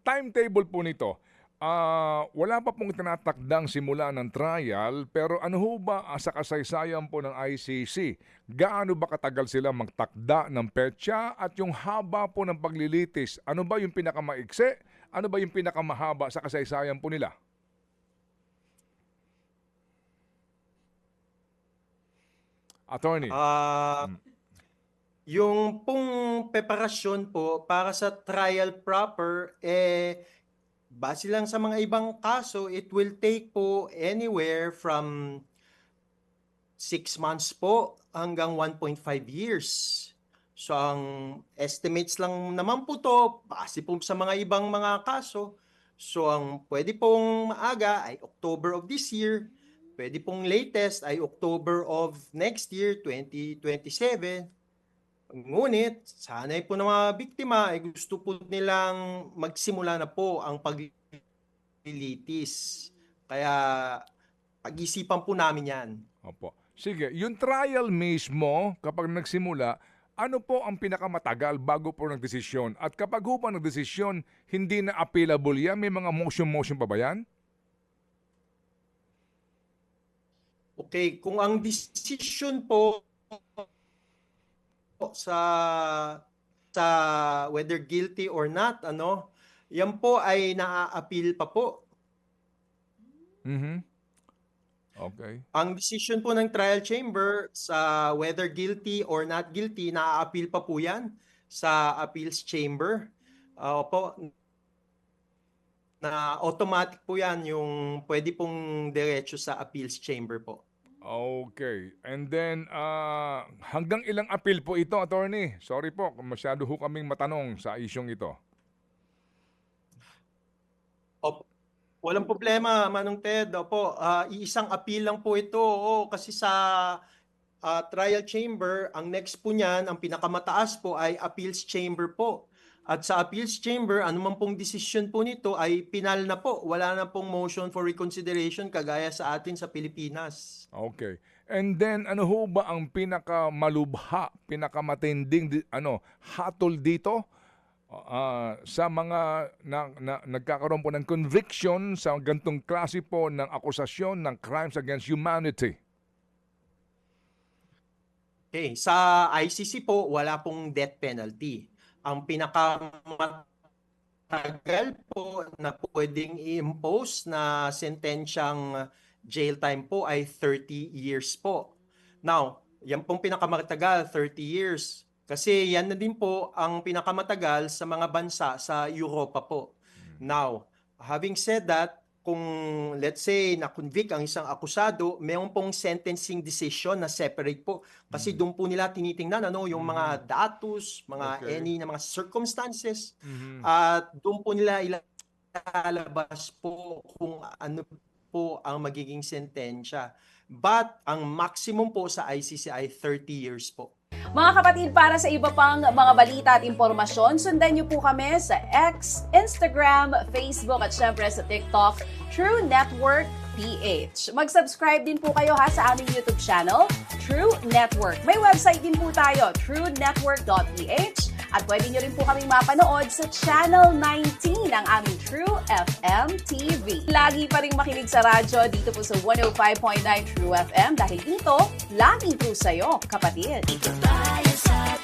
timetable po nito, wala pa pong tinatakdang simula ng trial, pero ano ho ba sa kasaysayan po ng ICC? Gaano ba katagal sila magtakda ng petsa at yung haba po ng paglilitis? Ano ba yung pinakamaiksi? Ano ba yung pinakamahaba sa kasaysayan po nila? Attorney. Ah, yung pong preparasyon po para sa trial proper, base lang sa mga ibang kaso, it will take po anywhere from 6 months po hanggang 1.5 years. So ang estimates lang naman po to, base po sa mga ibang mga kaso. So ang pwede pong maaga ay October of this year, pwede pong latest ay October of next year, 2027. Ngunit, sanay po ng mga biktima ay gusto po nilang magsimula na po ang paglilitis. Kaya pag-isipan po namin yan. Opo. Sige, yung trial mismo, kapag nagsimula, ano po ang pinakamatagal bago po nagdesisyon? At kapag ho pa nagdesisyon, hindi na appealable yan? May mga motion pa ba yan? Okay, kung ang decision po sa whether guilty or not, yan po ay naa-appeal pa po. Okay. Ang decision po ng trial chamber sa whether guilty or not guilty, naa-appeal pa po yan sa appeals chamber. Opo, na automatic po yan yung pwede pong diretso sa appeals chamber po. Okay. And then, hanggang ilang appeal po ito, attorney? Sorry po, masyado ho kaming matanong sa isyong ito. Opo. Walang problema, Manong Ted. Opo, iisang appeal lang po ito. Kasi sa trial chamber, ang next po niyan, ang pinakamataas po ay appeals chamber po. At sa appeals chamber, anuman pong desisyon po nito ay pinal na po. Wala na pong motion for reconsideration kagaya sa atin sa Pilipinas. Okay. And then, ano ho ba ang pinakamalubha, pinakamatinding hatol dito? Sa mga nagkakaroon po ng conviction sa gantong klase po ng akusasyon ng crimes against humanity. Okay, sa ICC po, wala pong death penalty. Ang pinakamatagal po na pwedeng i-impose na sentensyang jail time po ay 30 years po. Now, yan pong pinakamatagal, 30 years. Kasi yan na din po ang pinakamatagal sa mga bansa sa Europa po. Now, having said that, kung let's say na-convict ang isang akusado, mayroon pong sentencing decision na separate po. Kasi doon po nila tinitingnan yung mga datos, mga any na mga circumstances. At doon po nila ilalabas po kung ano po ang magiging sentensya. But ang maximum po sa ICC ay 30 years po. Mga kapatid, para sa iba pang mga balita at impormasyon, sundan niyo po kami sa X, Instagram, Facebook at syempre sa TikTok, True Network PH. Mag-subscribe din po kayo sa aming YouTube channel, True Network. May website din po tayo, truenetwork.ph, at pwede niyo rin po kaming mapanood sa Channel 19 ng aming True FM TV. Lagi pa rin makinig sa radyo dito po sa 105.9 True FM dahil dito, lagi po sa'yo, kapatid. Dito tayo sa